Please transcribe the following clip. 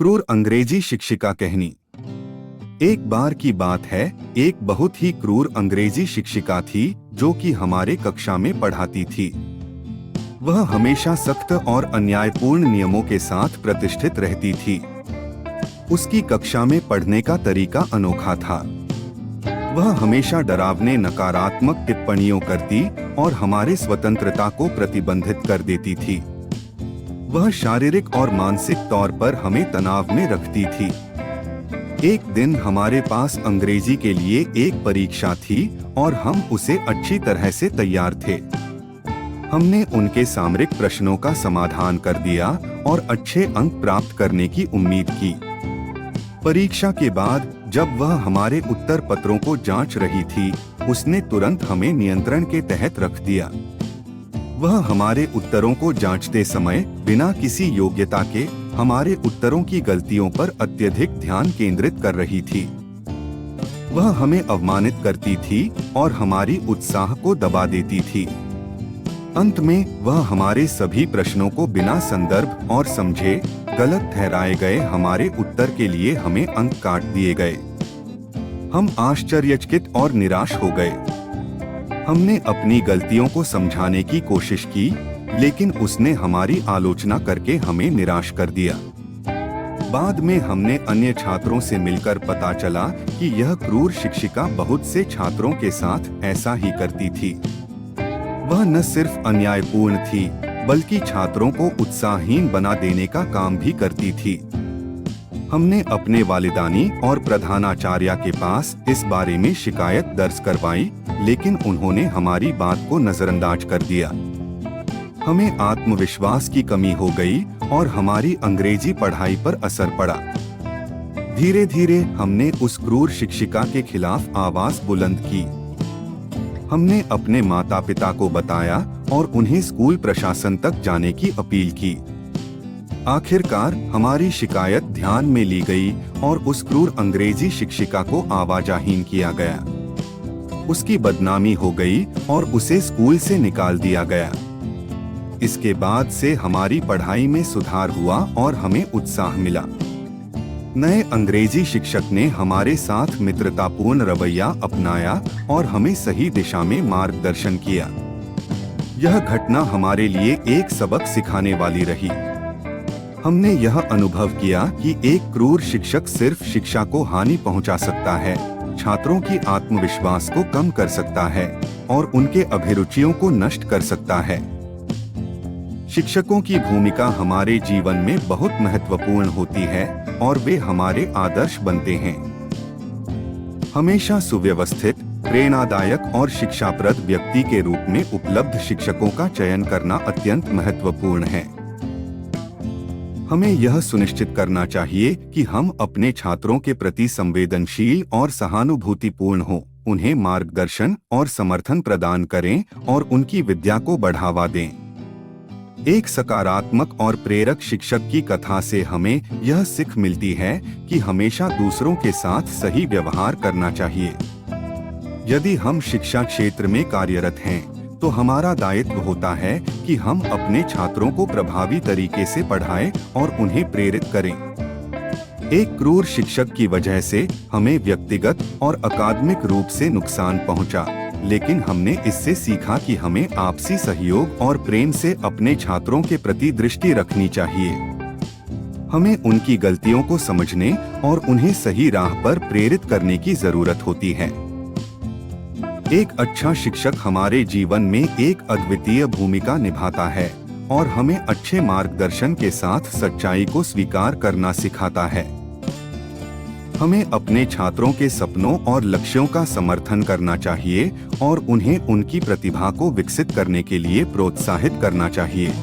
क्रूर अंग्रेजी शिक्षिका कहनी। एक बार की बात है, एक बहुत ही क्रूर अंग्रेजी शिक्षिका थी जो कि हमारे कक्षा में पढ़ाती थी। वह हमेशा सख्त और अन्यायपूर्ण नियमों के साथ प्रतिष्ठित रहती थी। उसकी कक्षा में पढ़ने का तरीका अनोखा था। वह हमेशा डरावने नकारात्मक टिप्पणियों करती और हमारे स्वतंत्रता को प्रतिबंधित कर देती थी। वह शारीरिक और मानसिक तौर पर हमें तनाव में रखती थी। एक दिन हमारे पास अंग्रेजी के लिए एक परीक्षा थी और हम उसे अच्छी तरह से तैयार थे। हमने उनके सामरिक प्रश्नों का समाधान कर दिया और अच्छे अंक प्राप्त करने की उम्मीद की। परीक्षा के बाद जब वह हमारे उत्तर पत्रों को जांच रही थी, उसने तुरंत हमें नियंत्रण के तहत रख दिया। वह हमारे उत्तरों को जांचते समय बिना किसी योग्यता के हमारे उत्तरों की गलतियों पर अत्यधिक ध्यान केंद्रित कर रही थी। वह हमें अवमानित करती थी और हमारी उत्साह को दबा देती थी। अंत में वह हमारे सभी प्रश्नों को बिना संदर्भ और समझे गलत ठहराए गए हमारे उत्तर के लिए हमें अंक काट दिए गए। हम आश्चर्यचकित और निराश हो गए। हमने अपनी गलतियों को समझाने की कोशिश की, लेकिन उसने हमारी आलोचना करके हमें निराश कर दिया। बाद में हमने अन्य छात्रों से मिलकर पता चला कि यह क्रूर शिक्षिका बहुत से छात्रों के साथ ऐसा ही करती थी। वह न सिर्फ अन्यायपूर्ण थी, बल्कि छात्रों को उत्साहहीन बना देने का काम भी करती थी। हमने अपने वालिदानी और प्रधानाचार्य के पास इस बारे में शिकायत दर्ज करवाई, लेकिन उन्होंने हमारी बात को नजरअंदाज कर दिया। हमें आत्मविश्वास की कमी हो गई और हमारी अंग्रेजी पढ़ाई पर असर पड़ा। धीरे धीरे हमने उस क्रूर शिक्षिका के खिलाफ आवाज बुलंद की। हमने अपने माता पिता को बताया और उन्हें स्कूल प्रशासन तक जाने की अपील की। आखिरकार हमारी शिकायत ध्यान में ली गई और उस क्रूर अंग्रेजी शिक्षिका को आवाजाहीन किया गया। उसकी बदनामी हो गई और उसे स्कूल से निकाल दिया गया। इसके बाद से हमारी पढ़ाई में सुधार हुआ और हमें उत्साह मिला। नए अंग्रेजी शिक्षक ने हमारे साथ मित्रतापूर्ण रवैया अपनाया और हमें सही दिशा में मार्गदर्शन किया। यह घटना हमारे लिए एक सबक सिखाने वाली रही। हमने यह अनुभव किया कि एक क्रूर शिक्षक सिर्फ शिक्षा को हानि पहुंचा सकता है, छात्रों की आत्मविश्वास को कम कर सकता है और उनके अभिरुचियों को नष्ट कर सकता है। शिक्षकों की भूमिका हमारे जीवन में बहुत महत्वपूर्ण होती है और वे हमारे आदर्श बनते हैं। हमेशा सुव्यवस्थित, प्रेरणादायक और शिक्षाप्रद व्यक्ति के रूप में उपलब्ध शिक्षकों का चयन करना अत्यंत महत्वपूर्ण है। हमें यह सुनिश्चित करना चाहिए कि हम अपने छात्रों के प्रति संवेदनशील और सहानुभूतिपूर्ण हों, उन्हें मार्गदर्शन और समर्थन प्रदान करें और उनकी विद्या को बढ़ावा दें। एक सकारात्मक और प्रेरक शिक्षक की कथा से हमें यह सीख मिलती है कि हमेशा दूसरों के साथ सही व्यवहार करना चाहिए। यदि हम शिक्षा क्षेत्र में कार्यरत हैं, तो हमारा दायित्व होता है कि हम अपने छात्रों को प्रभावी तरीके से पढ़ाएं और उन्हें प्रेरित करें। एक क्रूर शिक्षक की वजह से हमें व्यक्तिगत और अकादमिक रूप से नुकसान पहुंचा, लेकिन हमने इससे सीखा कि हमें आपसी सहयोग और प्रेम से अपने छात्रों के प्रति दृष्टि रखनी चाहिए। हमें उनकी गलतियों को समझने और उन्हें सही राह पर प्रेरित करने की जरूरत होती है। एक अच्छा शिक्षक हमारे जीवन में एक अद्वितीय भूमिका निभाता है और हमें अच्छे मार्गदर्शन के साथ सच्चाई को स्वीकार करना सिखाता है। हमें अपने छात्रों के सपनों और लक्ष्यों का समर्थन करना चाहिए और उन्हें उनकी प्रतिभा को विकसित करने के लिए प्रोत्साहित करना चाहिए।